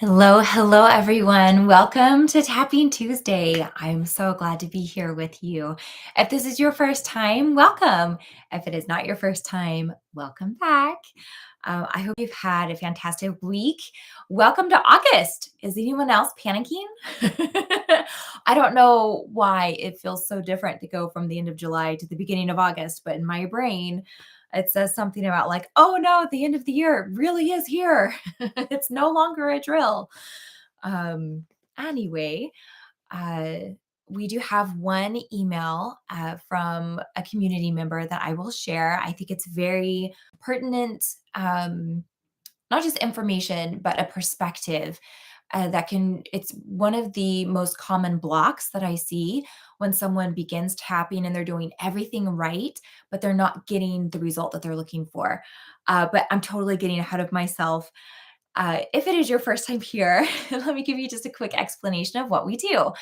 Hello, hello, everyone. Welcome to Tapping Tuesday. I'm so glad to be here with you. If this is your first time, welcome. If it is not your first time, welcome back. I hope you've had a fantastic week. Welcome to August. Is anyone else panicking? I don't know why it feels so different to go from the end of July to the beginning of August, but in my brain, it says something about like, oh no, the end of the year really is here. It's no longer a drill. Um, anyway, uh, we do have one email from a community member that I will share. I think it's very pertinent, not just information, but a perspective it's one of the most common blocks that I see when someone begins tapping and they're doing everything right, but they're not getting the result that they're looking for. But I'm totally getting ahead of myself. If it is your first time here, let me give you just a quick explanation of what we do.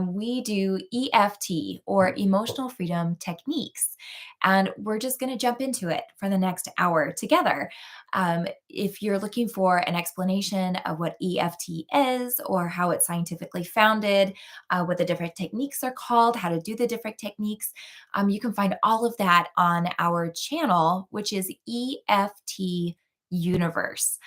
We do EFT or emotional freedom techniques, and we're just going to jump into it for the next hour together. If you're looking for an explanation of what EFT is or how it's scientifically founded, what the different techniques are called, how to do the different techniques, you can find all of that on our channel, which is EFT Universe.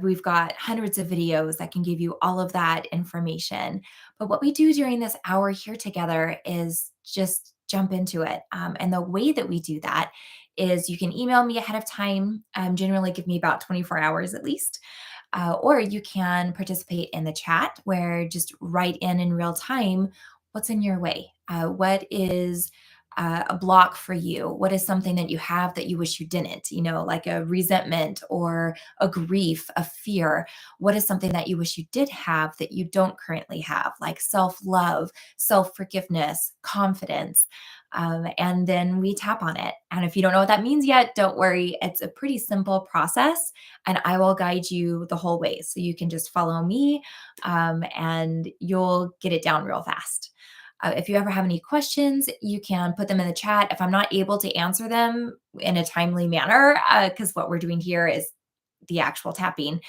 We've got hundreds of videos that can give you all of that information. But what we do during this hour here together is just jump into it. And the way that we do that is you can email me ahead of time, generally give me about 24 hours at least. Or you can participate in the chat where just write in real time what's in your way. What is a block for you? What is something that you have that you wish you didn't? Like a resentment or a grief, a fear. What is something that you wish you did have that you don't currently have? Like self love, self forgiveness, confidence. And then we tap on it. And if you don't know what that means yet, don't worry. It's a pretty simple process, and I will guide you the whole way. So you can just follow me and you'll get it down real fast. If you ever have any questions, you can put them in the chat. If I'm not able to answer them in a timely manner, because what we're doing here is the actual tapping,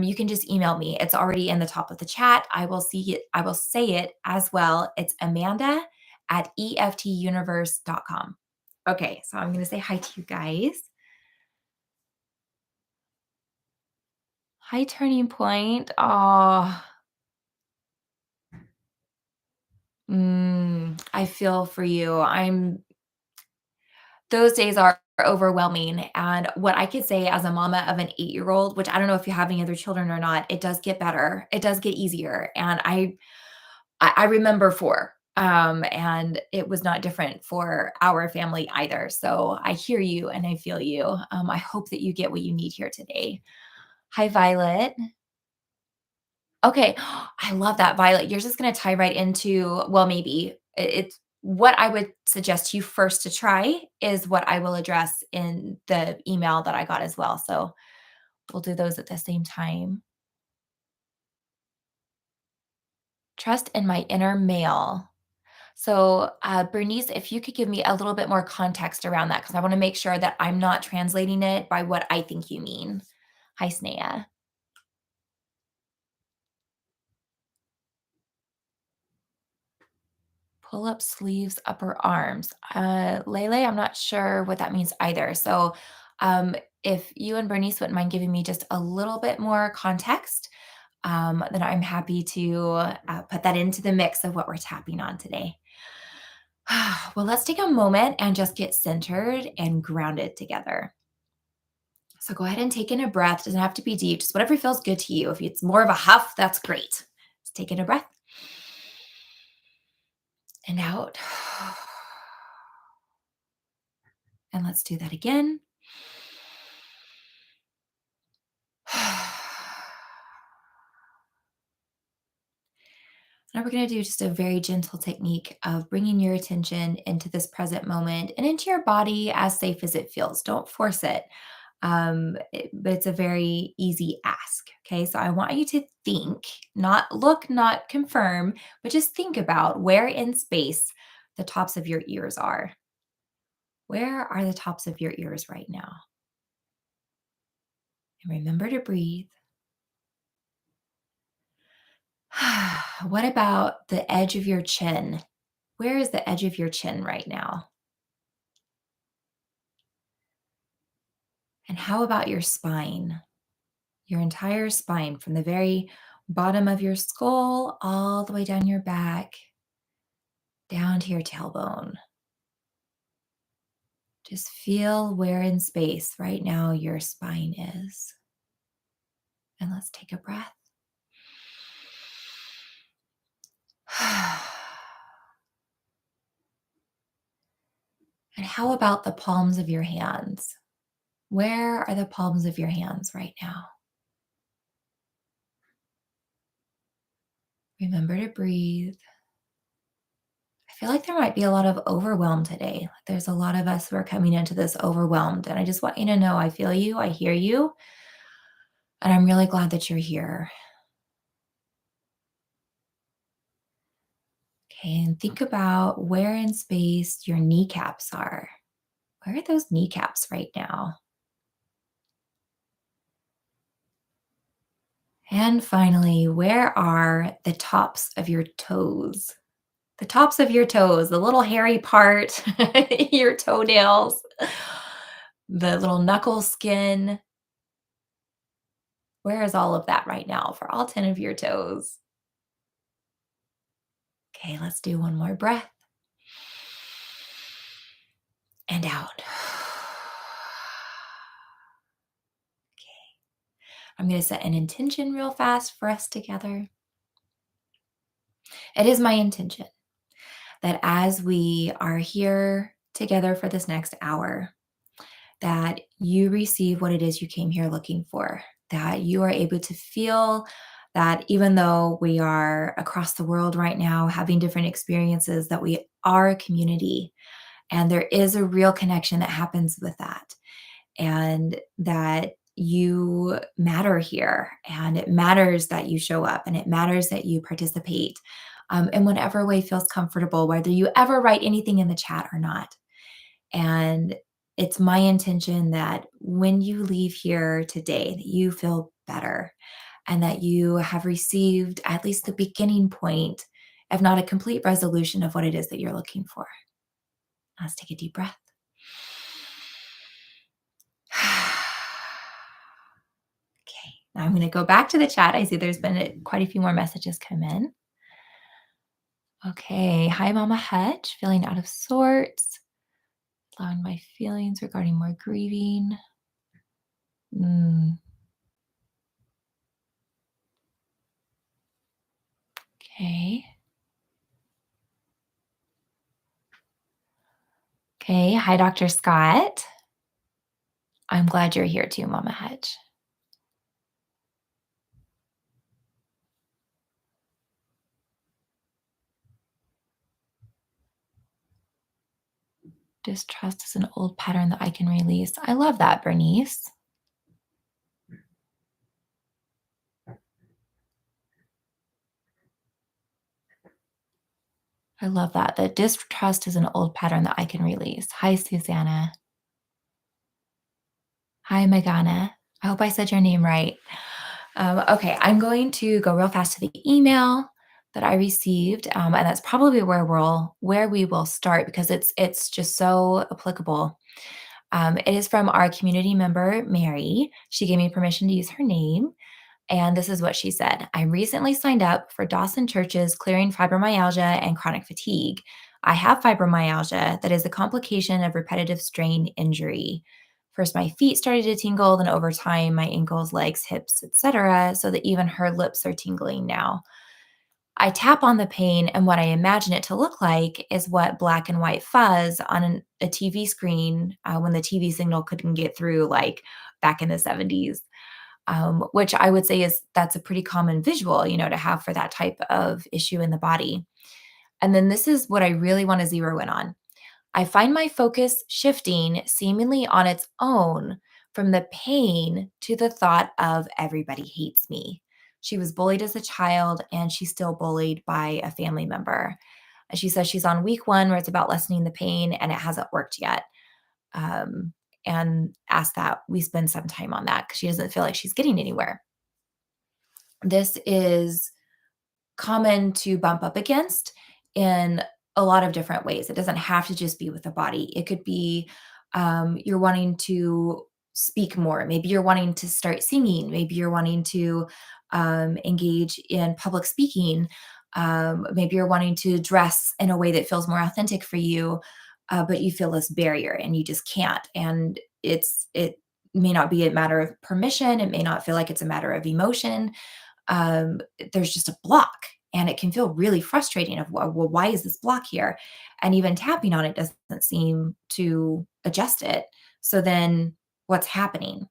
you can just email me. It's already in the top of the chat. I will see it. I will say it as well. It's Amanda@EFTuniverse.com. Okay, so I'm going to say hi to you guys. Hi, Turning Point. Oh, I feel for you. Those days are overwhelming. And what I could say as a mama of an 8-year-old, which I don't know if you have any other children or not, it does get better. It does get easier. And I remember 4. And it was not different for our family either. So I hear you and I feel you. I hope that you get what you need here today. Hi, Violet. Okay. I love that, Violet. You're just gonna tie right into, well, maybe it's what I would suggest you first to try is what I will address in the email that I got as well. So we'll do those at the same time. Trust in my inner male. So, Bernice, if you could give me a little bit more context around that, because I want to make sure that I'm not translating it by what I think you mean. Hi, Snea. Pull up sleeves, upper arms. Lele, I'm not sure what that means either. So, if you and Bernice wouldn't mind giving me just a little bit more context, then I'm happy to put that into the mix of what we're tapping on today. Well, let's take a moment and just get centered and grounded together. So go ahead and take in a breath. Doesn't have to be deep, just whatever feels good to you. If it's more of a huff, that's great. Just take in a breath and out. And let's do that again. Now we're going to do just a very gentle technique of bringing your attention into this present moment and into your body as safe as it feels. Don't force it. But it's a very easy ask. Okay. So I want you to think, not look, not confirm, but just think about where in space the tops of your ears are. Where are the tops of your ears right now? And remember to breathe. What about the edge of your chin? Where is the edge of your chin right now? And how about your spine? Your entire spine from the very bottom of your skull all the way down your back, down to your tailbone. Just feel where in space right now your spine is. And let's take a breath. And how about the palms of your hands? Where are the palms of your hands right now? Remember to breathe. I feel like there might be a lot of overwhelm today. There's a lot of us who are coming into this overwhelmed. And I just want you to know I feel you, I hear you, and I'm really glad that you're here. Okay, and think about where in space your kneecaps are. Where are those kneecaps right now? And finally, where are the tops of your toes? The tops of your toes, the little hairy part, your toenails, the little knuckle skin. Where is all of that right now for all 10 of your toes? Okay, let's do one more breath and out. I'm going to set an intention real fast for us together. It is my intention that as we are here together for this next hour, that you receive what it is you came here looking for, that you are able to feel that even though we are across the world right now having different experiences, that we are a community and there is a real connection that happens with that. And that you matter here, and it matters that you show up, and it matters that you participate in whatever way feels comfortable, whether you ever write anything in the chat or not. And it's my intention that when you leave here today, that you feel better and that you have received at least the beginning point, if not a complete resolution of what it is that you're looking for. Let's take a deep breath. Okay, now I'm going to go back to the chat. I see there's been quite a few more messages come in. Okay, hi, Mama Hutch, feeling out of sorts, allowing my feelings regarding more grieving. Mm, okay. Okay, hi, Dr. Scott. I'm glad you're here too, Mama Hutch. Distrust is an old pattern that I can release. I love that, Bernice. I love that. That distrust is an old pattern that I can release. Hi, Susanna. Hi, Megana. I hope I said your name right. Okay, I'm going to go real fast to the email that I received, and that's probably where we will start because it's just so applicable. It is from our community member Mary. She gave me permission to use her name, and this is what she said. I recently signed up for Dawson Church's Clearing Fibromyalgia and Chronic Fatigue. I have fibromyalgia that is a complication of repetitive strain injury. First, my feet started to tingle, then over time, my ankles, legs, hips, etc., so that even her lips are tingling now. I tap on the pain, and what I imagine it to look like is what black and white fuzz on a TV screen when the TV signal couldn't get through, like back in the 70s, which I would say that's a pretty common visual, to have for that type of issue in the body. And then this is what I really want to zero in on. I find my focus shifting seemingly on its own from the pain to the thought of everybody hates me. She was bullied as a child and she's still bullied by a family member. And she says she's on week 1 where it's about lessening the pain and it hasn't worked yet. Um, and asked that we spend some time on that because she doesn't feel like she's getting anywhere. This is common to bump up against in a lot of different ways. It doesn't have to just be with the body. It could be you're wanting to speak more. Maybe you're wanting to start singing. Maybe you're wanting to engage in public speaking. Maybe you're wanting to dress in a way that feels more authentic for you, but you feel this barrier and you just can't. And it may not be a matter of permission. It may not feel like it's a matter of emotion. um, there's just a block, and it can feel really frustrating of, well, why is this block here? And even tapping on it doesn't seem to adjust it. So then what's happening?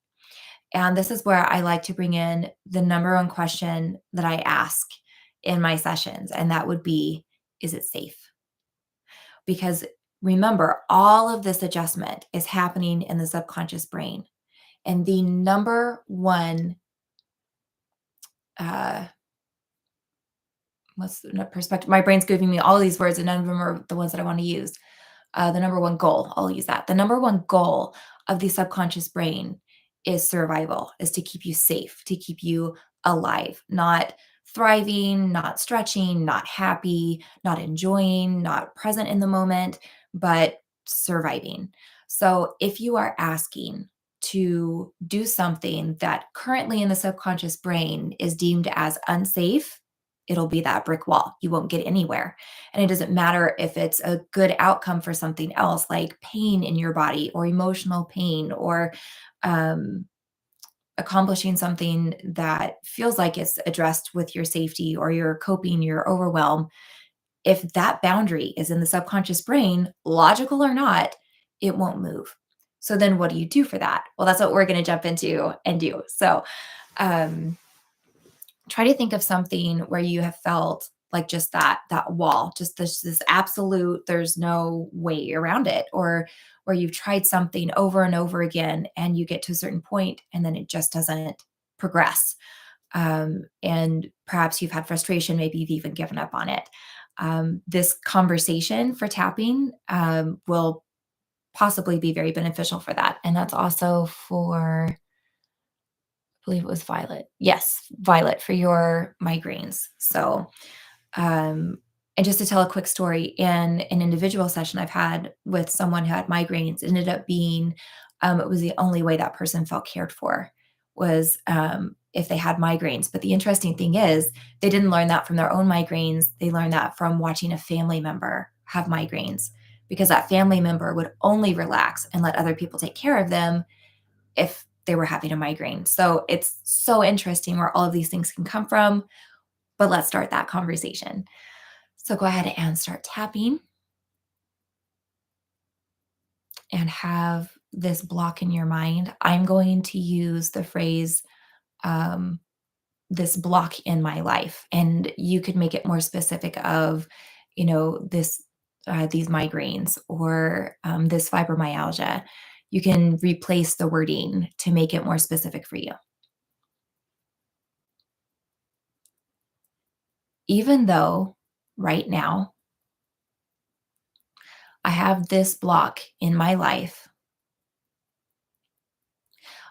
And this is where I like to bring in the number one question that I ask in my sessions, and that would be, is it safe? Because remember, all of this adjustment is happening in the subconscious brain. And the number one uh, what's the perspective? My brain's giving me all these words, and none of them are the ones that I want to use. The number one goal, I'll use that. The number one goal of the subconscious brain is survival, is to keep you safe, to keep you alive, not thriving, not stretching, not happy, not enjoying, not present in the moment, but surviving. So if you are asking to do something that currently in the subconscious brain is deemed as unsafe, it'll be that brick wall. You won't get anywhere. And it doesn't matter if it's a good outcome for something else, like pain in your body or emotional pain or um, accomplishing something that feels like it's addressed with your safety or your coping, your overwhelm. If that boundary is in the subconscious brain, logical or not, it won't move. So then what do you do for that? Well, that's what we're going to jump into and do. So, um, try to think of something where you have felt like just that wall, just this absolute, there's no way around it, or where you've tried something over and over again and you get to a certain point and then it just doesn't progress. And perhaps you've had frustration, maybe you've even given up on it. This conversation for tapping will possibly be very beneficial for that. And that's also for, believe it was Violet. Yes, Violet, for your migraines. So, and just to tell a quick story, in an individual session I've had with someone who had migraines, it ended up being, it was the only way that person felt cared for was if they had migraines. But the interesting thing is, they didn't learn that from their own migraines. They learned that from watching a family member have migraines, because that family member would only relax and let other people take care of them if they were having a migraine. So it's so interesting where all of these things can come from. But let's start that conversation. So go ahead and start tapping and have this block in your mind. I'm going to use the phrase, um, this block in my life. And you could make it more specific of, these migraines or this fibromyalgia. You can replace the wording to make it more specific for you. Even though right now I have this block in my life,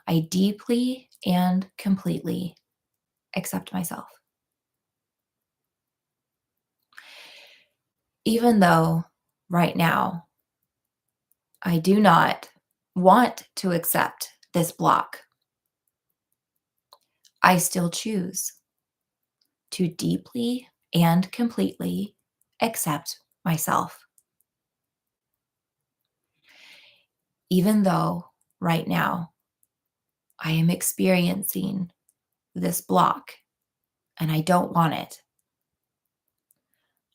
I deeply and completely accept myself. Even though right now I do not want to accept this block, I still choose to deeply and completely accept myself. Even though right now I am experiencing this block and I don't want it,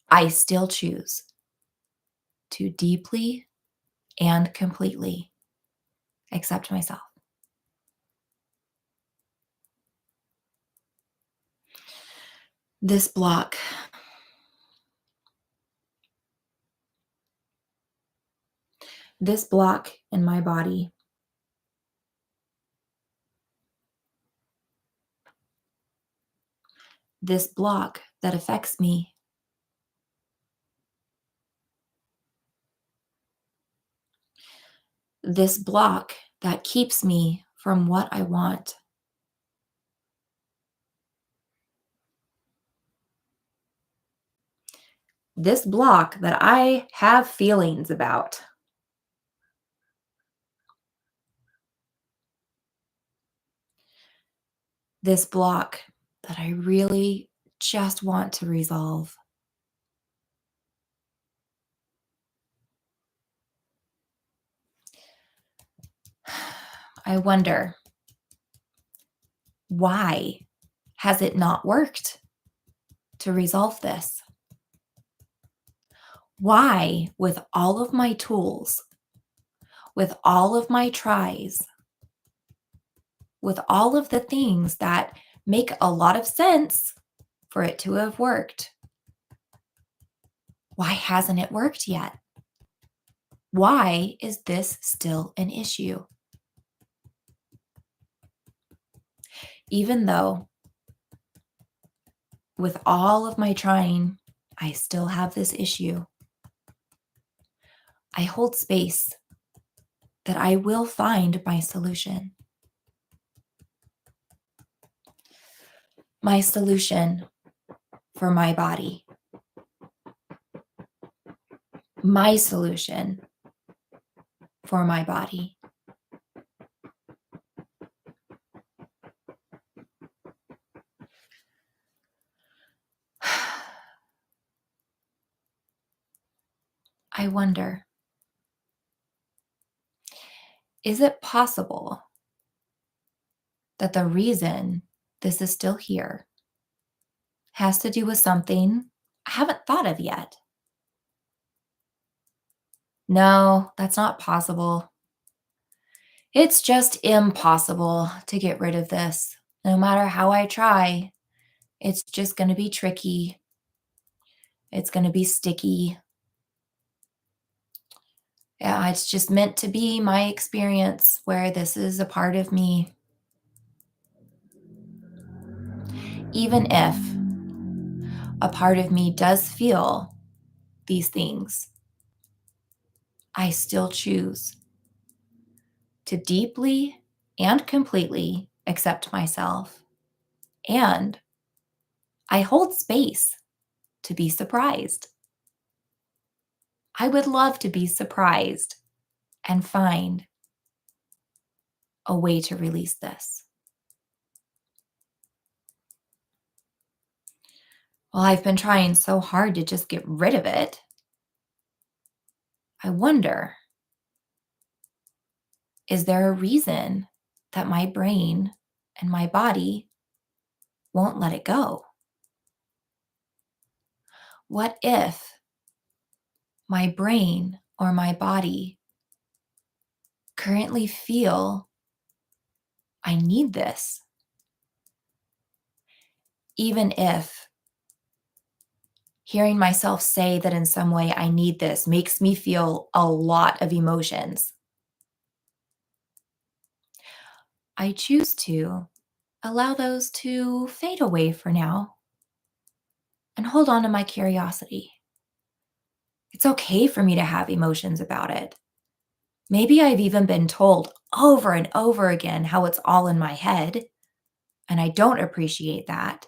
I still choose to deeply and completely accept myself. This block, this block in my body, this block that affects me, this block that keeps me from what I want, this block that I have feelings about. This block that I really just want to resolve. I wonder, why has it not worked to resolve this? Why, with all of my tools, with all of my tries, with all of the things that make a lot of sense for it to have worked, why hasn't it worked yet? Why is this still an issue? Even though with all of my trying, I still have this issue. I hold space that I will find my solution. My solution for my body. My solution for my body. I wonder, is it possible that the reason this is still here has to do with something I haven't thought of yet? No, that's not possible. It's just impossible to get rid of this. No matter how I try, it's just going to be tricky. It's going to be sticky. Yeah, it's just meant to be my experience where this is a part of me. Even if a part of me does feel these things, I still choose to deeply and completely accept myself. And I hold space to be surprised. I would love to be surprised and find a way to release this. Well, I've been trying so hard to just get rid of it. I wonder, is there a reason that my brain and my body won't let it go? What if my brain or my body currently feel I need this? Even if hearing myself say that in some way I need this makes me feel a lot of emotions, I choose to allow those to fade away for now and hold on to my curiosity. It's okay for me to have emotions about it. Maybe I've even been told over and over again how it's all in my head, and I don't appreciate that.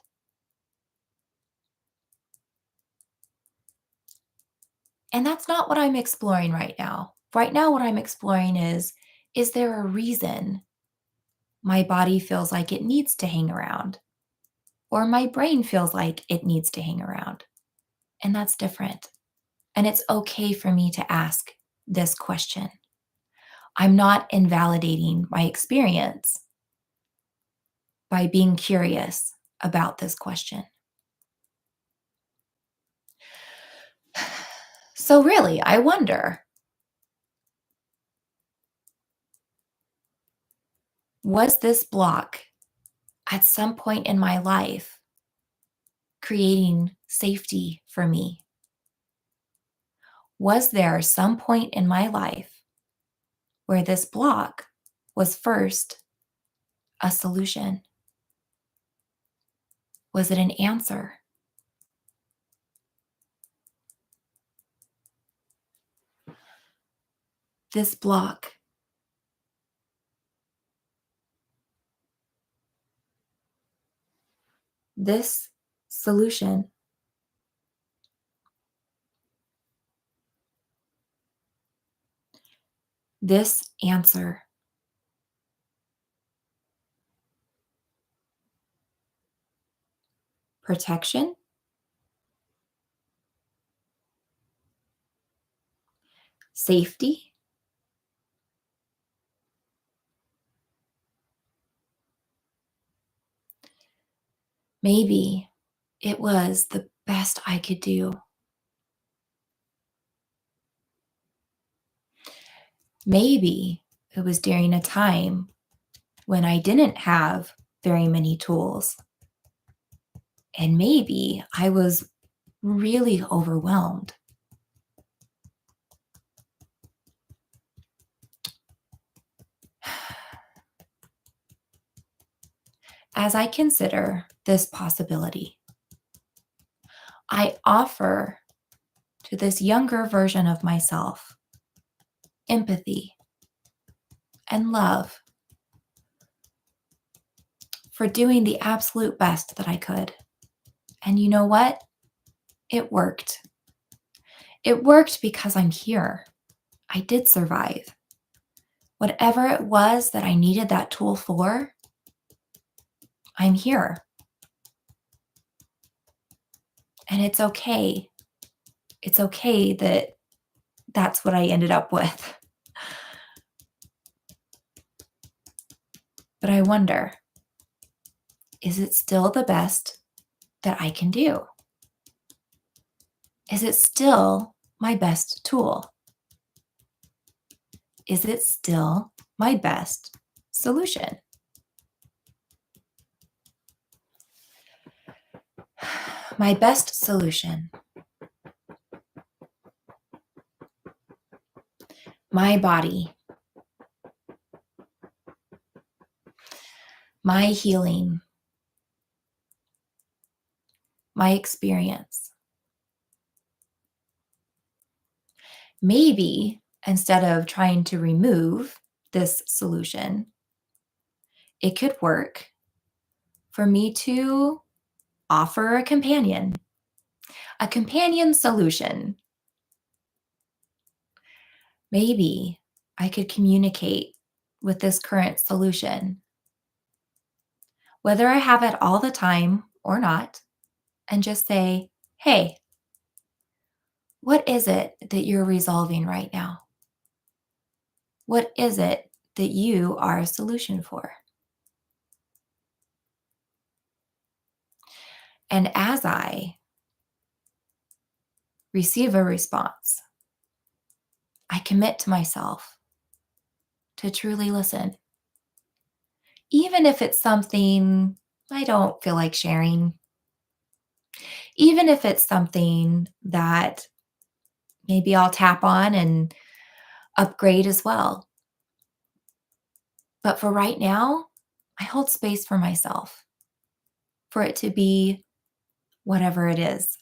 And that's not what I'm exploring right now. Right now, what I'm exploring is there a reason my body feels like it needs to hang around, or my brain feels like it needs to hang around? And that's different. And it's okay for me to ask this question. I'm not invalidating my experience by being curious about this question. So, really, I wonder, was this block at some point in my life creating safety for me? Was there some point in my life where this block was first a solution? Was it an answer? This block, this solution This answer, protection, safety, maybe it was the best I could do. Maybe it was during a time when I didn't have very many tools. And maybe I was really overwhelmed. As I consider this possibility, I offer to this younger version of myself empathy and love for doing the absolute best that I could. And you know what? It worked. It worked because I'm here. I did survive. Whatever it was that I needed that tool for, I'm here. And it's okay. It's okay that that's what I ended up with. But I wonder, is it still the best that I can do? Is it still my best tool? Is it still my best solution? My best solution. My body. My healing. My experience. Maybe instead of trying to remove this solution, it could work for me to offer a companion solution. Maybe I could communicate with this current solution, whether I have it all the time or not, and just say, hey, what is it that you're resolving right now? What is it that you are a solution for? And as I receive a response, I commit to myself to truly listen, even if it's something I don't feel like sharing, even if it's something that maybe I'll tap on and upgrade as well. But for right now, I hold space for myself, for it to be whatever it is.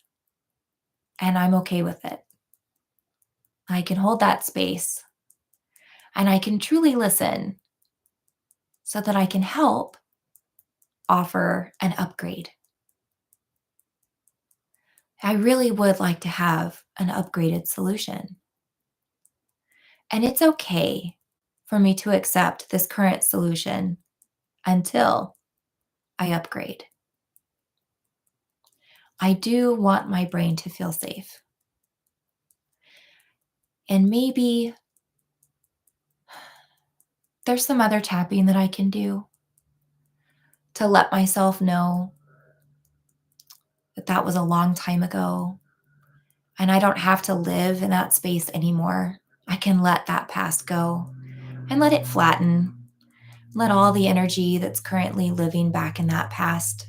And I'm okay with it. I can hold that space and I can truly listen so that I can help offer an upgrade. I really would like to have an upgraded solution. And it's okay for me to accept this current solution until I upgrade. I do want my brain to feel safe. And maybe there's some other tapping that I can do to let myself know that that was a long time ago and I don't have to live in that space anymore. I can let that past go and let it flatten. Let all the energy that's currently living back in that past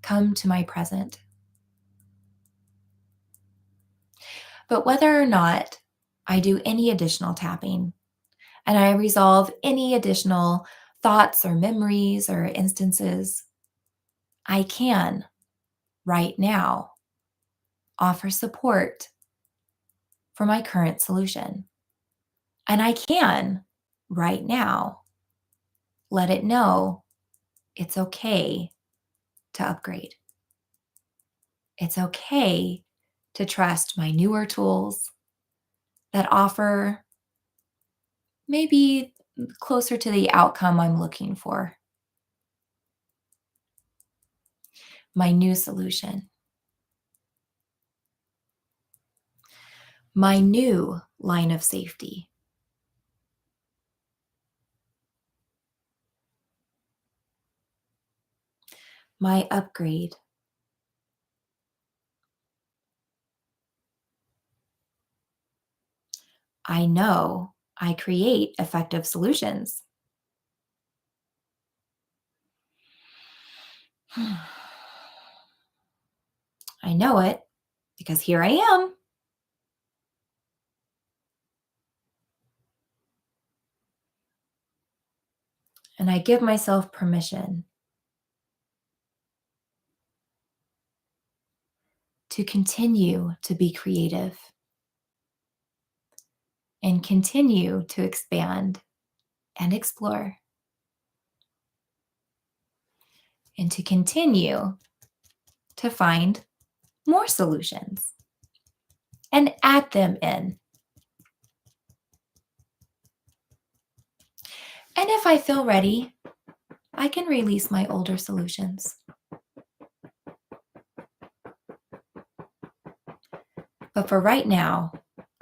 come to my present. But whether or not I do any additional tapping and I resolve any additional thoughts or memories or instances, I can right now offer support for my current solution. And I can right now let it know it's okay to upgrade. It's okay to trust my newer tools that offer maybe closer to the outcome I'm looking for, my new solution, my new line of safety, my upgrade. I know I create effective solutions. I know it because here I am. And I give myself permission to continue to be creative and continue to expand and explore and to continue to find more solutions and add them in. And if I feel ready, I can release my older solutions. But for right now,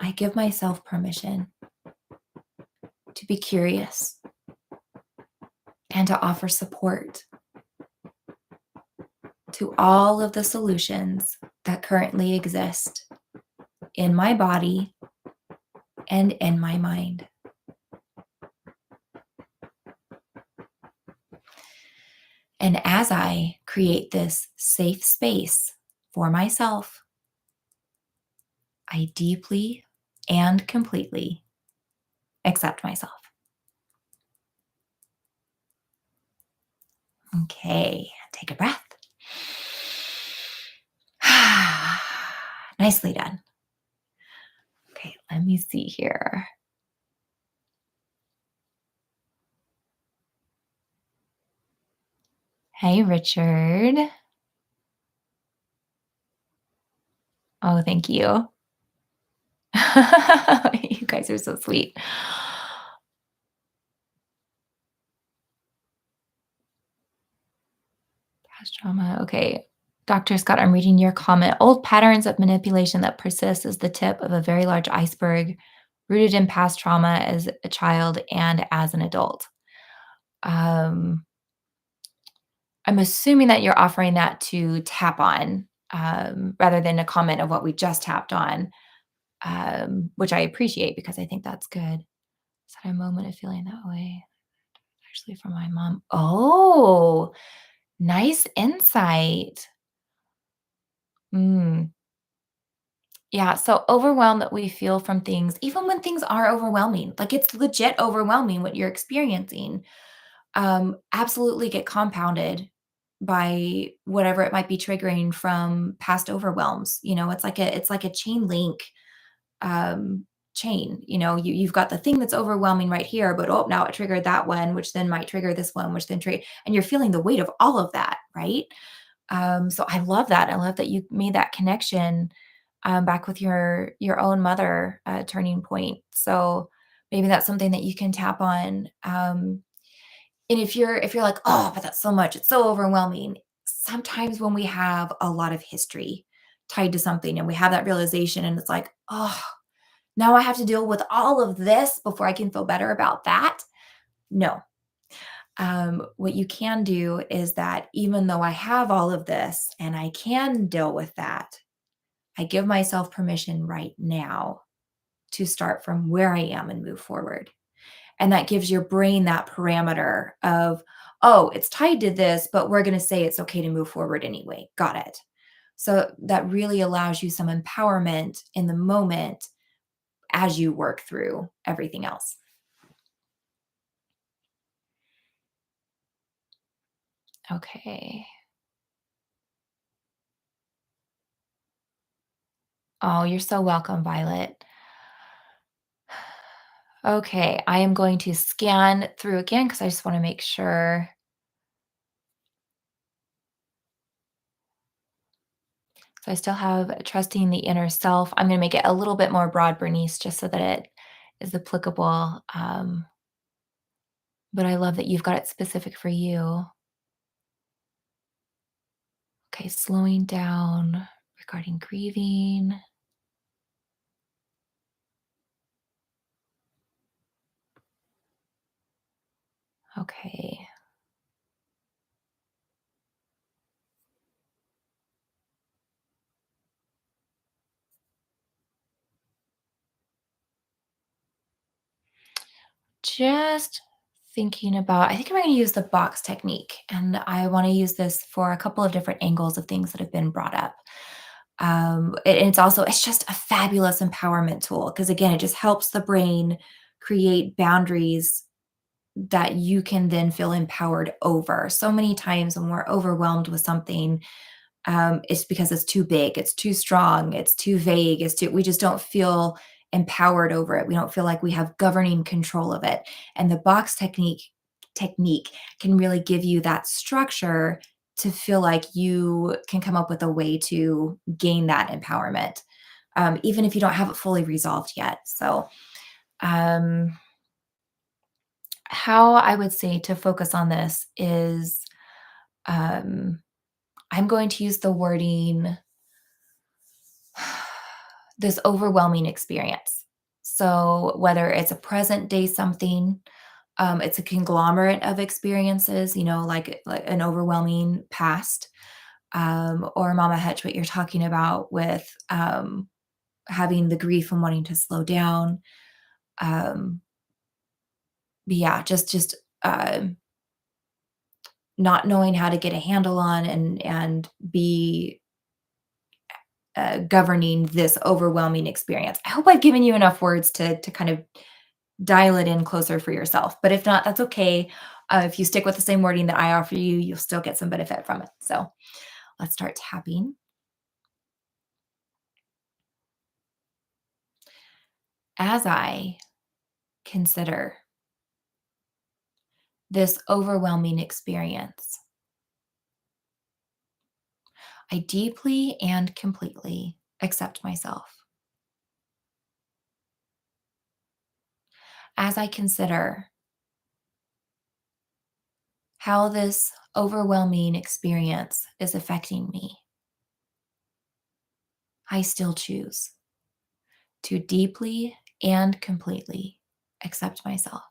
I give myself permission to be curious and to offer support to all of the solutions that currently exist in my body and in my mind. And as I create this safe space for myself, I deeply and completely accept myself. Okay, take a breath. Nicely done. Okay, let me see here. Hey, Richard. Oh, thank you. You guys are so sweet. Past trauma. Okay. Dr. Scott, I'm reading your comment. Old patterns of manipulation that persist is the tip of a very large iceberg rooted in past trauma as a child and as an adult. Um, I'm assuming that you're offering that to tap on rather than a comment of what we just tapped on, which I appreciate because I think that's good. Is that a moment of feeling that way? Actually, from my mom. Oh, nice insight. Mm. Yeah, so overwhelm that we feel from things, even when things are overwhelming, like it's legit overwhelming what you're experiencing, absolutely get compounded by whatever it might be triggering from past overwhelms. It's like a chain link um, chain. You've got the thing that's overwhelming right here, but oh, now it triggered that one, which then might trigger this one, which then trigger, and you're feeling the weight of all of that, right? So I love that. I love that you made that connection back with your own mother turning point. So maybe that's something that you can tap on. And if you're like, oh, but that's so much, it's so overwhelming. Sometimes when we have a lot of history tied to something and we have that realization, and it's like, oh, now I have to deal with all of this before I can feel better about that. No. What you can do is that even though I have all of this and I can deal with that, I give myself permission right now to start from where I am and move forward. And that gives your brain that parameter of, oh, it's tied to this, but we're going to say it's okay to move forward anyway. Got it. So that really allows you some empowerment in the moment as you work through everything else. Okay. Oh, you're so welcome, Violet. Okay, I am going to scan through again because I just want to make sure. So I still have trusting the inner self. I'm going to make it a little bit more broad, Bernice, just so that it is applicable. But I love that you've got it specific for you. Okay, slowing down regarding grieving. Okay. Just thinking about, I think I'm going to use the box technique, and I want to use this for a couple of different angles of things that have been brought up. And it's just a fabulous empowerment tool because again, it just helps the brain create boundaries that you can then feel empowered over. So many times when we're overwhelmed with something, it's because it's too big, it's too strong, it's too vague, we just don't feel empowered over it. We don't feel like we have governing control of it. And the box technique can really give you that structure to feel like you can come up with a way to gain that empowerment, even if you don't have it fully resolved yet. So, um, how I would say to focus on this is um, I'm going to use the wording this overwhelming experience. So, whether it's a present day something, it's a conglomerate of experiences, like an overwhelming past, or Mama Hetch, what you're talking about with having the grief and wanting to slow down. Um, but yeah, just not knowing how to get a handle on and be governing this overwhelming experience. I hope I've given you enough words to kind of dial it in closer for yourself. But if not, that's okay. If you stick with the same wording that I offer you, you'll still get some benefit from it. So let's start tapping. As I consider this overwhelming experience, I deeply and completely accept myself. As I consider how this overwhelming experience is affecting me, I still choose to deeply and completely accept myself.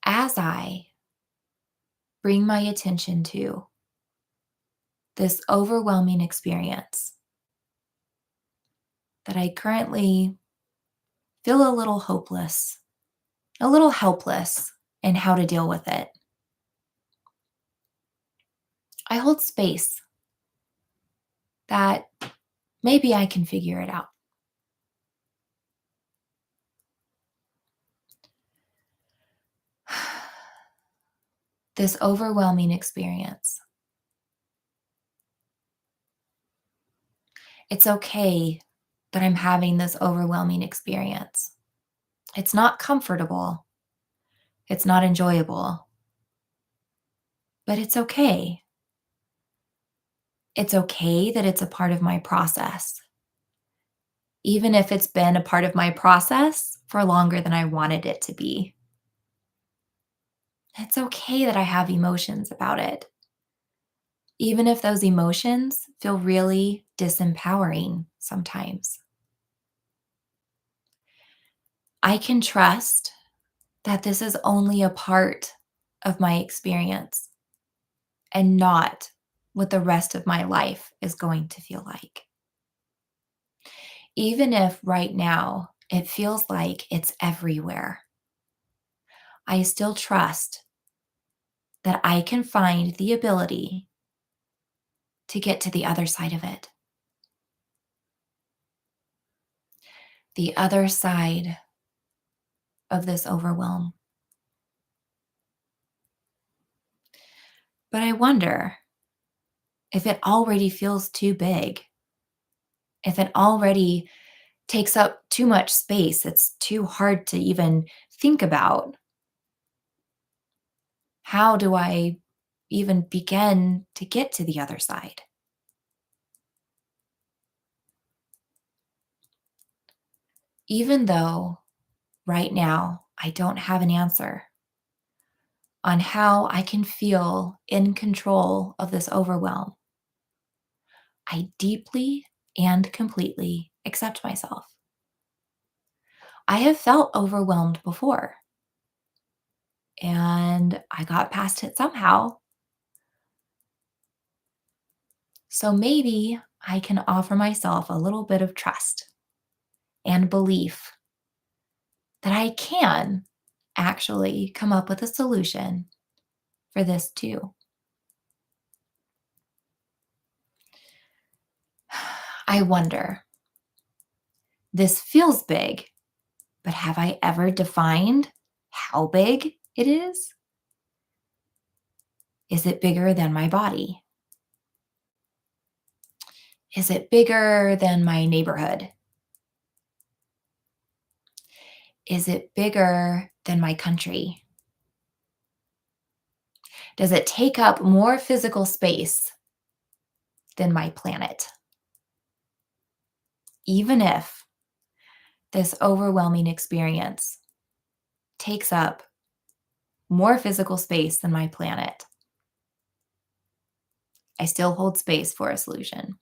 As I bring my attention to this overwhelming experience that I currently feel a little hopeless, a little helpless in how to deal with it, I hold space that maybe I can figure it out. This overwhelming experience. It's okay that I'm having this overwhelming experience. It's not comfortable. It's not enjoyable, but it's okay. It's okay that it's a part of my process, even if it's been a part of my process for longer than I wanted it to be. It's okay that I have emotions about it, even if those emotions feel really disempowering sometimes. I can trust that this is only a part of my experience and not what the rest of my life is going to feel like. Even if right now it feels like it's everywhere, I still trust that I can find the ability to get to the other side of it, the other side of this overwhelm. But I wonder if it already feels too big, if it already takes up too much space, it's too hard to even think about. How do I even begin to get to the other side? Even though right now I don't have an answer on how I can feel in control of this overwhelm, I deeply and completely accept myself. I have felt overwhelmed before, and I got past it somehow. So maybe I can offer myself a little bit of trust and belief that I can actually come up with a solution for this too. I wonder, this feels big, but have I ever defined how big it is? Is it bigger than my body? Is it bigger than my neighborhood? Is it bigger than my country? Does it take up more physical space than my planet? Even if this overwhelming experience takes up more physical space than my planet, I still hold space for a solution.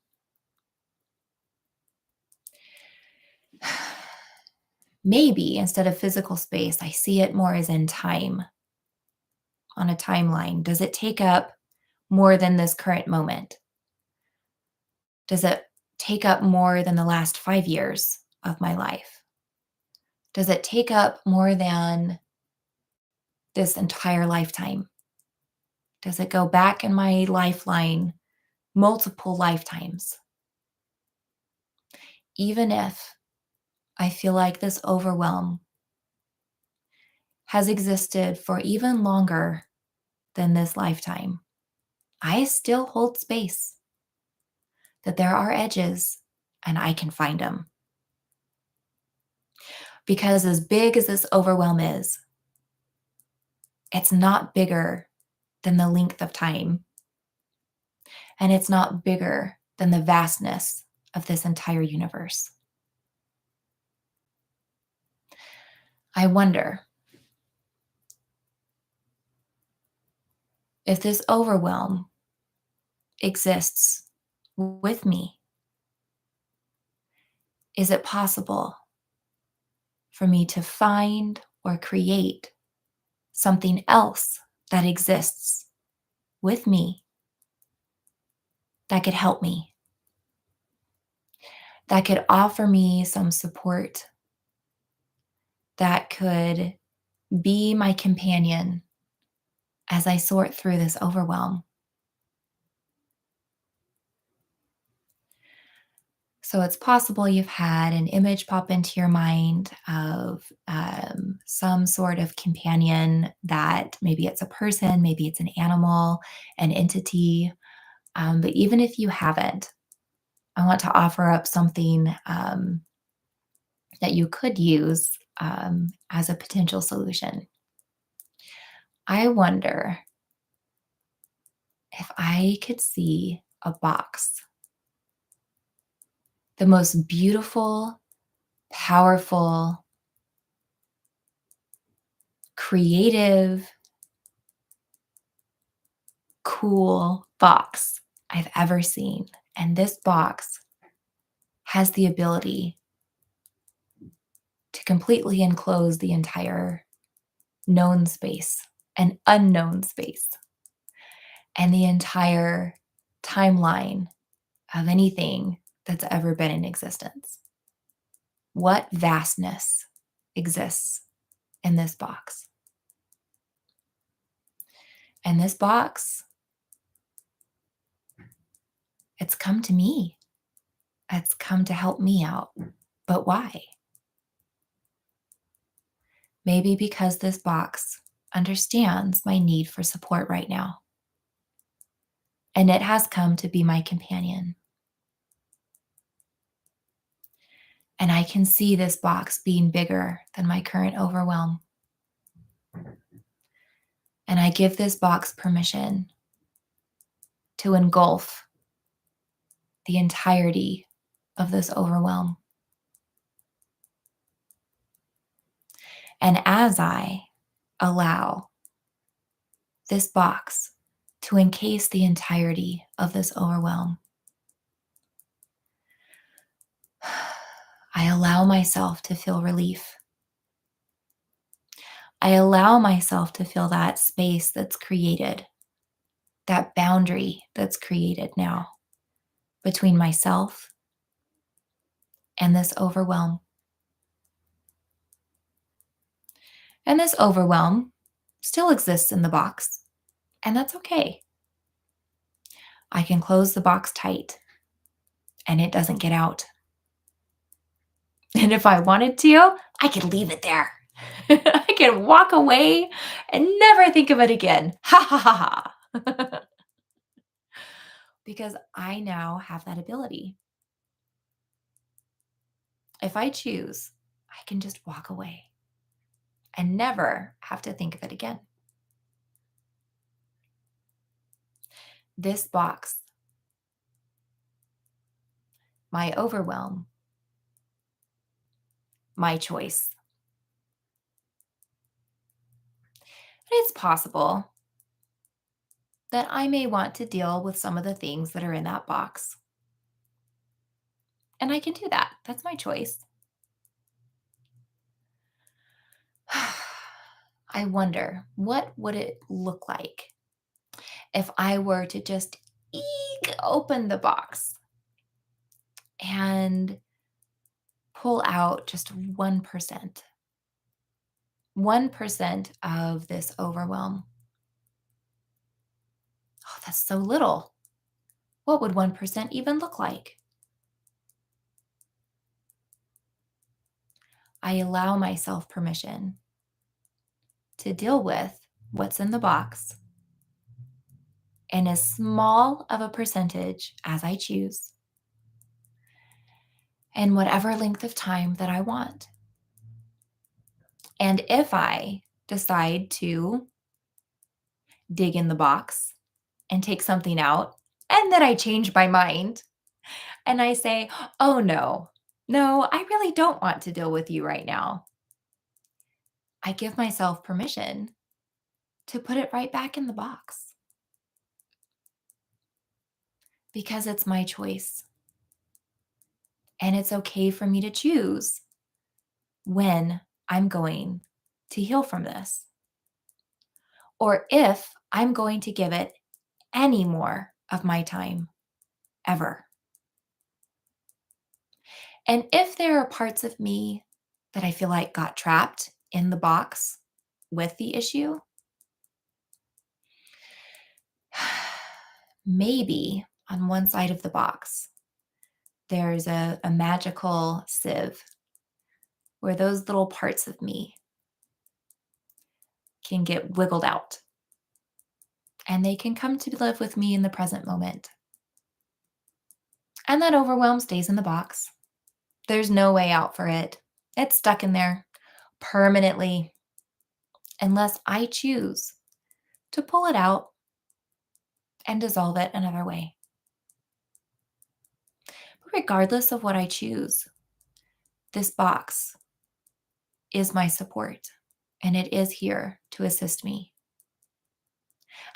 Maybe instead of physical space, I see it more as in time, on a timeline. Does it take up more than this current moment? Does it take up more than the last 5 years of my life? Does it take up more than this entire lifetime? Does it go back in my lifeline multiple lifetimes? Even if I feel like this overwhelm has existed for even longer than this lifetime, I still hold space, that there are edges and I can find them. Because as big as this overwhelm is, it's not bigger than the length of time, and it's not bigger than the vastness of this entire universe. I wonder if this overwhelm exists with me. Is it possible for me to find or create something else that exists with me that could help me, that could offer me some support, that could be my companion as I sort through this overwhelm? So it's possible you've had an image pop into your mind of some sort of companion, that maybe it's a person, maybe it's an animal, an entity. But even if you haven't, I want to offer up something that you could use as a potential solution. I wonder if I could see a box, the most beautiful, powerful, creative, cool box I've ever seen. And this box has the ability to completely enclose the entire known space and unknown space and the entire timeline of anything that's ever been in existence. What vastness exists in this box? And this box, it's come to me. It's come to help me out. But why? Maybe because this box understands my need for support right now. And it has come to be my companion. And I can see this box being bigger than my current overwhelm. And I give this box permission to engulf the entirety of this overwhelm. And as I allow this box to encase the entirety of this overwhelm, I allow myself to feel relief. I allow myself to feel that space that's created, that boundary that's created now between myself and this overwhelm. And this overwhelm still exists in the box, and that's okay. I can close the box tight and it doesn't get out. And if I wanted to, I could leave it there. I can walk away and never think of it again. Ha ha ha ha. Because I now have that ability. If I choose, I can just walk away and never have to think of it again. This box, my overwhelm, my choice. It's possible that I may want to deal with some of the things that are in that box. And I can do that. That's my choice. I wonder, what would it look like if I were to just eke open the box and pull out just 1%, 1% of this overwhelm? Oh, that's so little. What would 1% even look like? I allow myself permission to deal with what's in the box in as small of a percentage as I choose and whatever length of time that I want. And if I decide to dig in the box and take something out, and then I change my mind and I say, oh no, I really don't want to deal with you right now, I give myself permission to put it right back in the box because it's my choice. And it's okay for me to choose when I'm going to heal from this, or if I'm going to give it any more of my time ever. And if there are parts of me that I feel like got trapped in the box with the issue, maybe on one side of the box, there's a magical sieve where those little parts of me can get wiggled out and they can come to live with me in the present moment. And that overwhelm stays in the box. There's no way out for it. It's stuck in there permanently unless I choose to pull it out and dissolve it another way. But regardless of what I choose, this box is my support and it is here to assist me.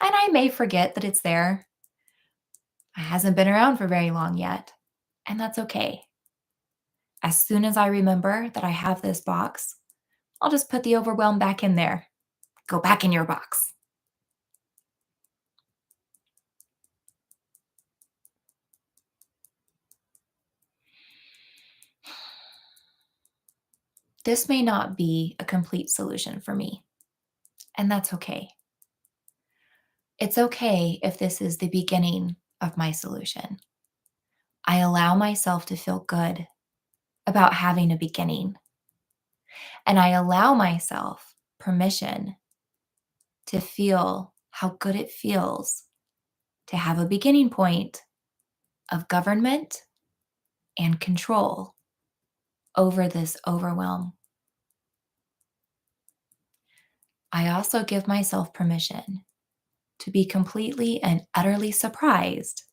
And I may forget that it's there. It hasn't been around for very long yet, and that's okay. As soon as I remember that I have this box, I'll just put the overwhelm back in there. Go back in your box. This may not be a complete solution for me, and that's okay. It's okay if this is the beginning of my solution. I allow myself to feel good about having a beginning, and I allow myself permission to feel how good it feels to have a beginning point of government and control over this overwhelm. I also give myself permission to be completely and utterly surprised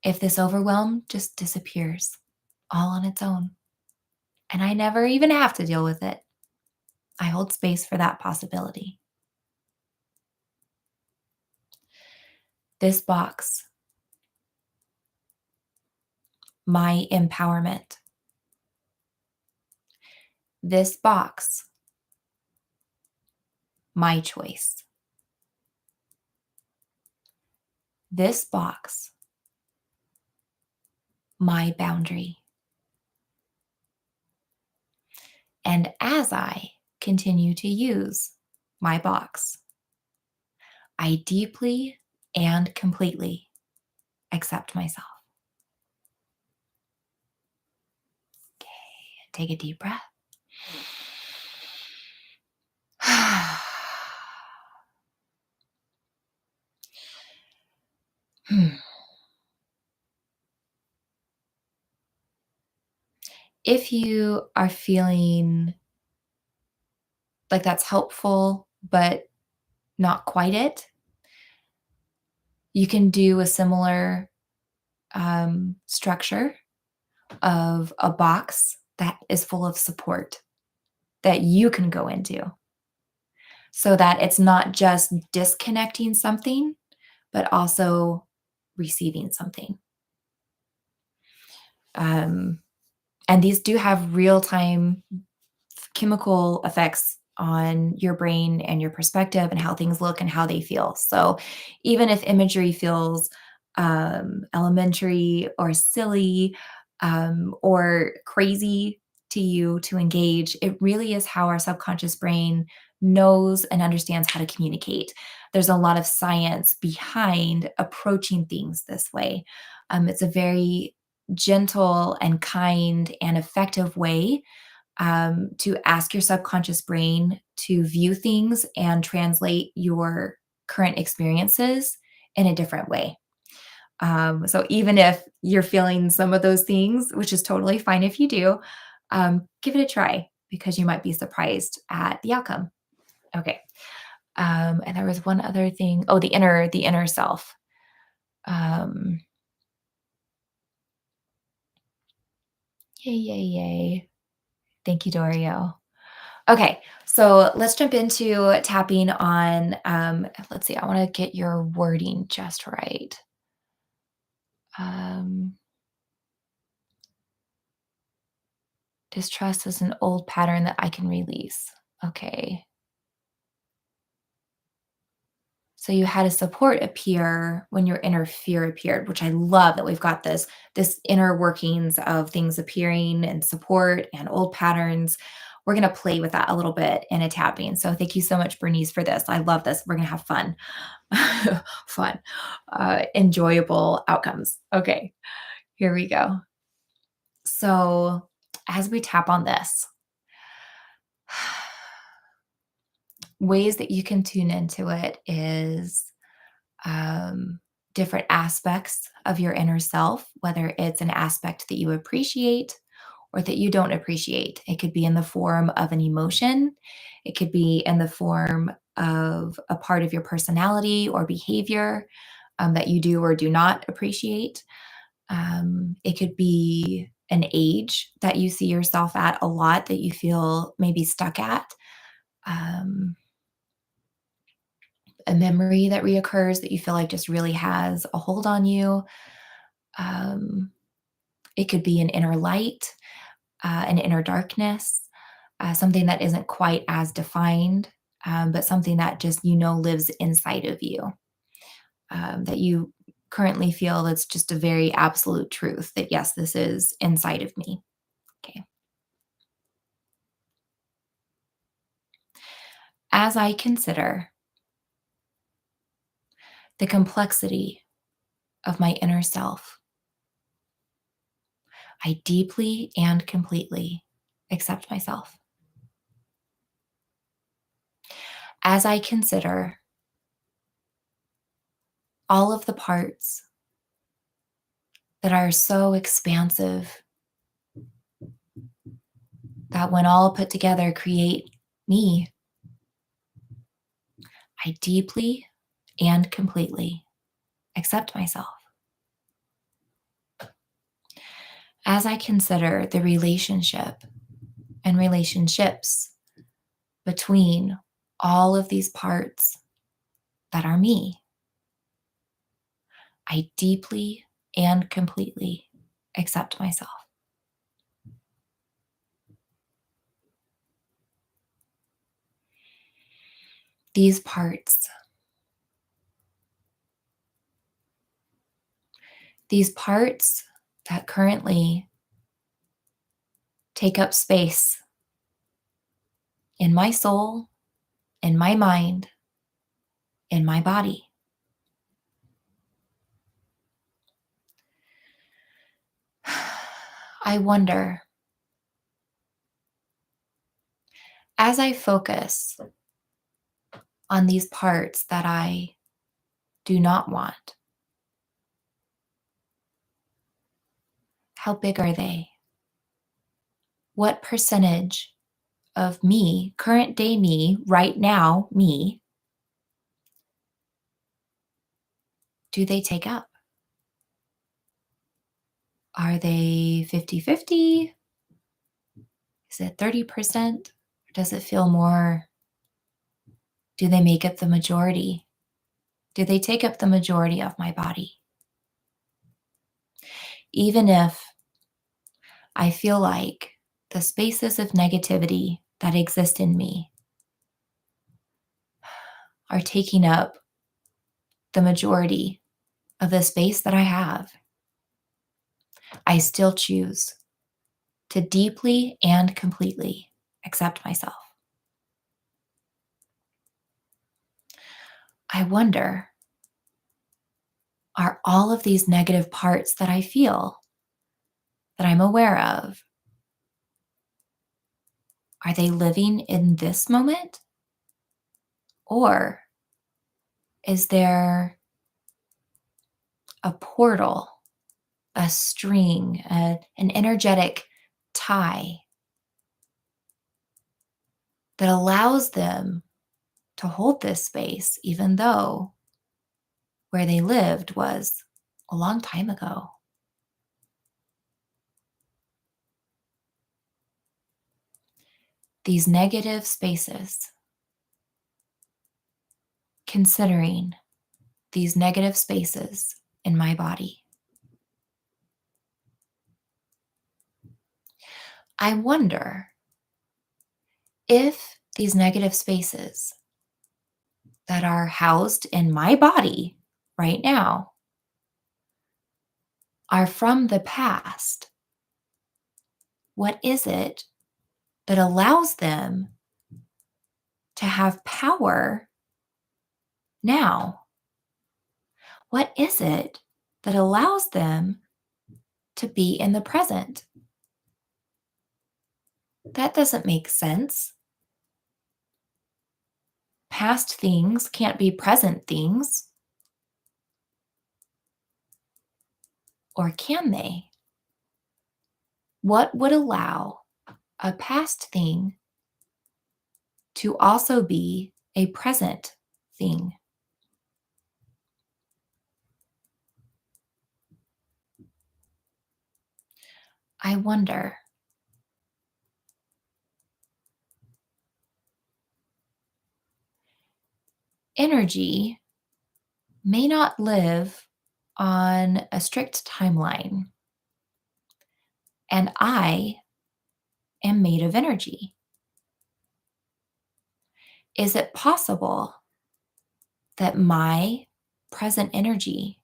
if this overwhelm just disappears all on its own and I never even have to deal with it. I hold space for that possibility. This box, my empowerment. This box, my choice. This box, my boundary. And as I continue to use my box, I deeply and completely accept myself. Okay, take a deep breath. If you are feeling like that's helpful, but not quite it, you can do a similar structure of a box that is full of support that you can go into so that it's not just disconnecting something, but also receiving something. Um, and these do have real time chemical effects on your brain and your perspective and how things look and how they feel. So even if imagery feels elementary or silly or crazy to you to engage, it really is how our subconscious brain knows and understands how to communicate. There's a lot of science behind approaching things this way. It's a very gentle and kind and effective way to ask your subconscious brain to view things and translate your current experiences in a different way. So even if you're feeling some of those things, which is totally fine if you do, give it a try because you might be surprised at the outcome. Okay. And there was one other thing. Oh, the inner self. Um, yay, yay, yay. Thank you, Dorio. Okay, so let's jump into tapping on, let's see, I want to get your wording just right. Um, Distrust is an old pattern that I can release. Okay. So you had a support appear when your inner fear appeared, which I love that we've got this inner workings of things appearing and support and old patterns. We're going to play with that a little bit in a tapping. So thank you so much, Bernice, for this. I love this. We're going to have fun. Fun, enjoyable outcomes. Okay, here we go. So, as we tap on this, ways that you can tune into it is different aspects of your inner self, whether it's an aspect that you appreciate or that you don't appreciate. It could be in the form of an emotion, it could be in the form of a part of your personality or behavior that you do or do not appreciate. It could be an age that you see yourself at a lot that you feel maybe stuck at. Um, a memory that reoccurs that you feel like just really has a hold on you. Um, it could be an inner light, an inner darkness, something that isn't quite as defined, but something that just lives inside of you, that you currently feel that's just a very absolute truth that, yes, this is inside of me. Okay. As I consider the complexity of my inner self, I deeply and completely accept myself. As I consider all of the parts that are so expansive that when all put together create me, I deeply and completely accept myself. As I consider the relationship and relationships between all of these parts that are me. I deeply and completely accept myself. These parts, that currently take up space in my soul, in my mind, in my body. I wonder, as I focus on these parts that I do not want, how big are they? What percentage of me, current day me, right now me, do they take up? Are they 50-50? Is it 30%? Or does it feel more? Do they make up the majority? Do they take up the majority of my body? Even if I feel like the spaces of negativity that exist in me are taking up the majority of the space that I have, I still choose to deeply and completely accept myself. I wonder, are all of these negative parts that I feel, that I'm aware of, are they living in this moment? Or is there a portal, a string, an energetic tie that allows them to hold this space, even though where they lived was a long time ago? These negative spaces, considering these negative spaces in my body. I wonder if these negative spaces that are housed in my body right now are from the past. What is it that allows them to have power now? What is it that allows them to be in the present? That doesn't make sense. Past things can't be present things. Or can they? What would allow a past thing to also be a present thing? I wonder. Energy may not live on a strict timeline, and I am made of energy. Is it possible that my present energy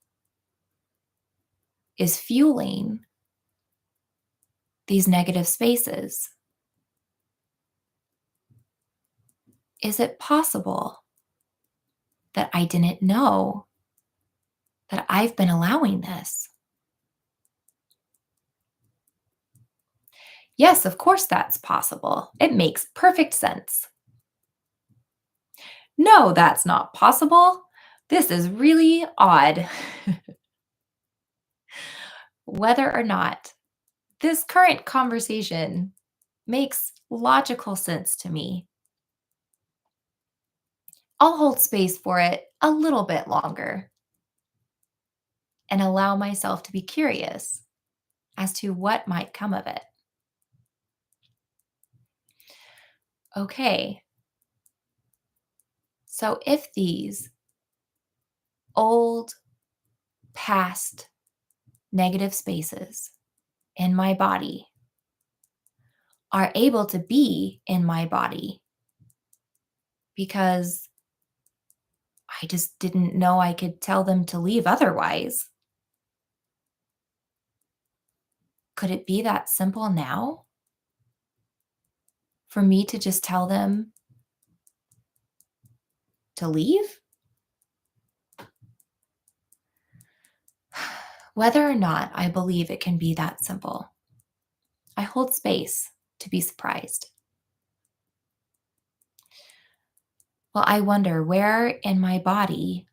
is fueling these negative spaces? Is it possible that I didn't know that I've been allowing this? Yes, of course that's possible. It makes perfect sense. No, that's not possible. This is really odd. Whether or not this current conversation makes logical sense to me, I'll hold space for it a little bit longer and allow myself to be curious as to what might come of it. Okay, So if these old, past negative spaces in my body are able to be in my body because I just didn't know I could tell them to leave otherwise, could it be that simple now for me to just tell them to leave? Whether or not I believe it can be that simple, I hold space to be surprised. Well, I wonder where in my body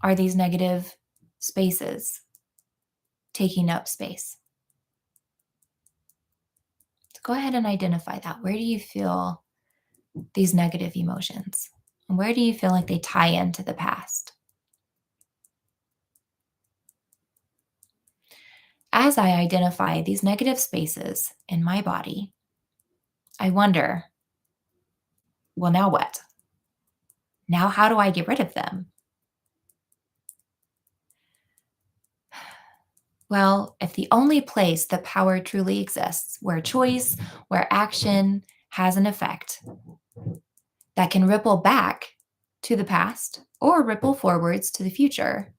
are these negative spaces taking up space? So go ahead and identify that. Where do you feel these negative emotions? And where do you feel like they tie into the past? As I identify these negative spaces in my body, I wonder, well, now what? Now, how do I get rid of them? Well, if the only place that power truly exists, where choice, where action has an effect that can ripple back to the past or ripple forwards to the future,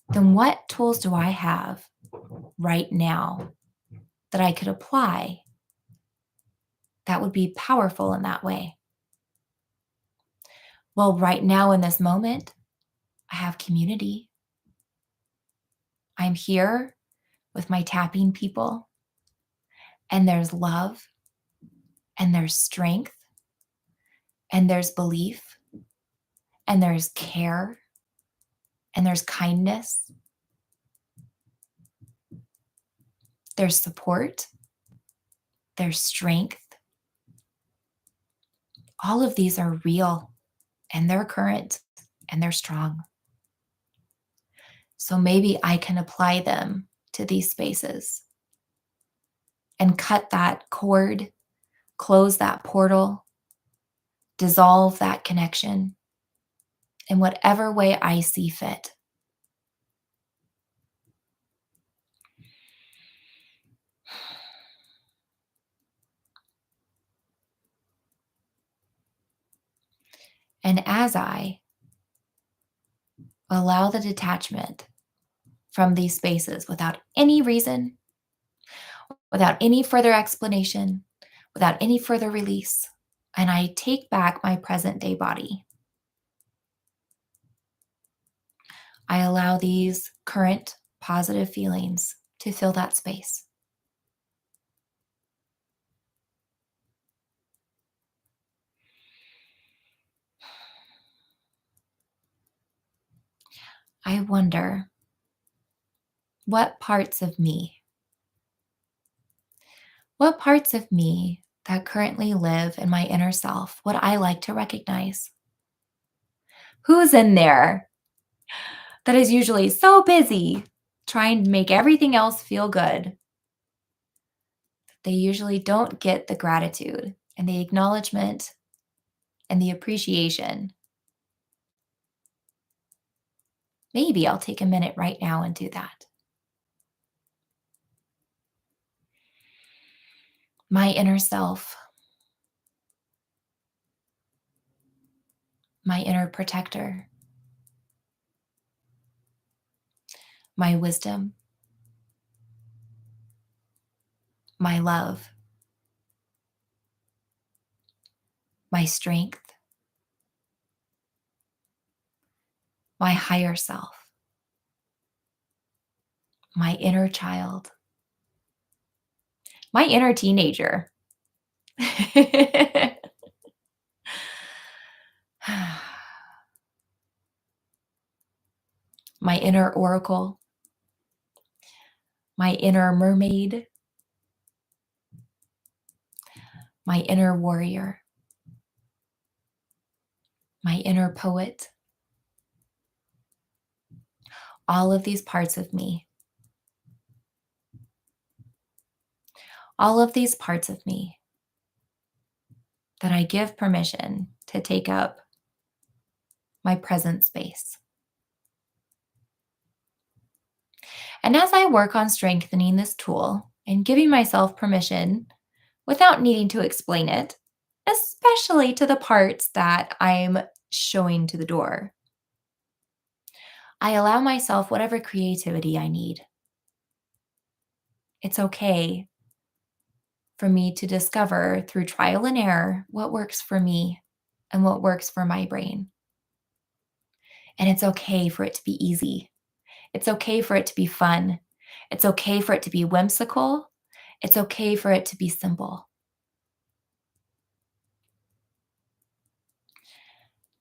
then what tools do I have right now that I could apply that would be powerful in that way? Well, right now in this moment, I have community. I'm here with my tapping people, and there's love, and there's strength, and there's belief, and there's care, and there's kindness, there's support, there's strength. All of these are real, and they're current, and they're strong. So maybe I can apply them to these spaces and cut that cord, close that portal, dissolve that connection in whatever way I see fit. And as I allow the detachment from these spaces without any reason, without any further explanation, without any further release, and I take back my present day body, I allow these current positive feelings to fill that space. I wonder what parts of me, what parts of me that currently live in my inner self would I like to recognize? Who's in there that is usually so busy trying to make everything else feel good? They usually don't get the gratitude and the acknowledgement and the appreciation. Maybe I'll take a minute right now and do that. My inner self, my inner protector, my wisdom, my love, my strength, my higher self, my inner child, my inner teenager. My inner oracle, my inner mermaid, my inner warrior, my inner poet. All of these parts of me, all of these parts of me that I give permission to take up my present space. And as I work on strengthening this tool and giving myself permission without needing to explain it, especially to the parts that I'm showing to the door, I allow myself whatever creativity I need. It's okay for me to discover through trial and error what works for me and what works for my brain. And it's okay for it to be easy. It's okay for it to be fun. It's okay for it to be whimsical. It's okay for it to be simple.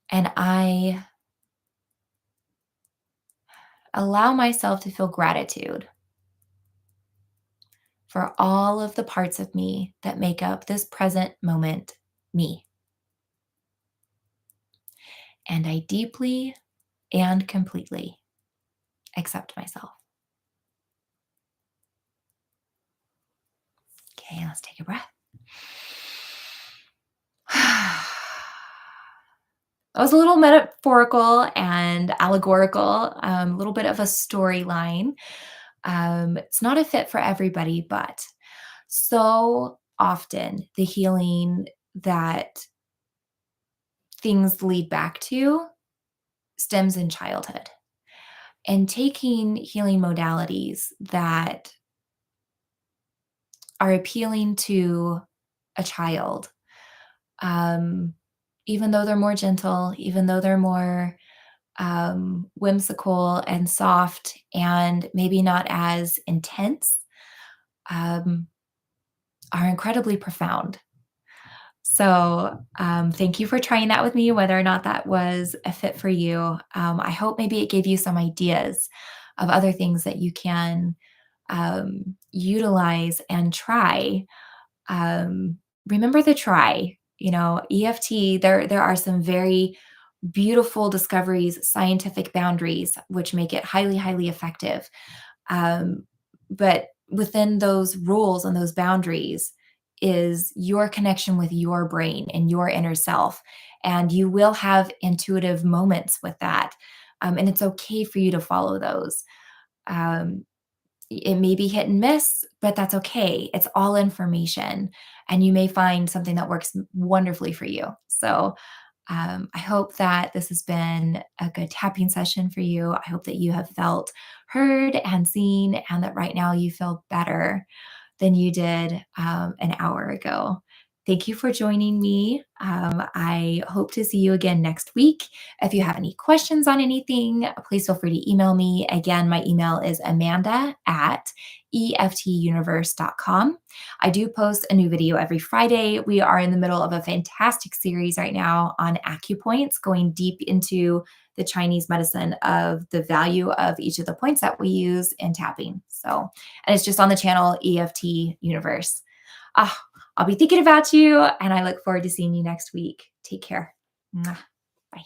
And I allow myself to feel gratitude for all of the parts of me that make up this present moment, me. And I deeply and completely accept myself. Okay, let's take a breath. That was a little metaphorical and allegorical, a little bit of a storyline. It's not a fit for everybody, but so often the healing that things lead back to stems in childhood. And taking healing modalities that are appealing to a child, um, even though they're more gentle, even though they're more whimsical and soft and maybe not as intense, um, are incredibly profound. So, thank you for trying that with me, whether or not that was a fit for you. I hope maybe it gave you some ideas of other things that you can utilize and try. Remember the try. EFT. There are some very beautiful discoveries, scientific boundaries, which make it highly, highly effective. Um, but within those rules and those boundaries is your connection with your brain and your inner self. And you will have intuitive moments with that. And it's okay for you to follow those. Um, it may be hit and miss, but that's okay. It's all information. And you may find something that works wonderfully for you. So, I hope that this has been a good tapping session for you. I hope that you have felt heard and seen, and that right now you feel better than you did an hour ago. Thank you for joining me. I hope to see you again next week. If you have any questions on anything, please feel free to email me. Again, my email is amanda@eftuniverse.com. I do post a new video every Friday. We are in the middle of a fantastic series right now on acupoints, going deep into the Chinese medicine of the value of each of the points that we use in tapping. So, and it's just on the channel EFT Universe. Ah, I'll be thinking about you, and I look forward to seeing you next week. Take care. Mwah. Bye.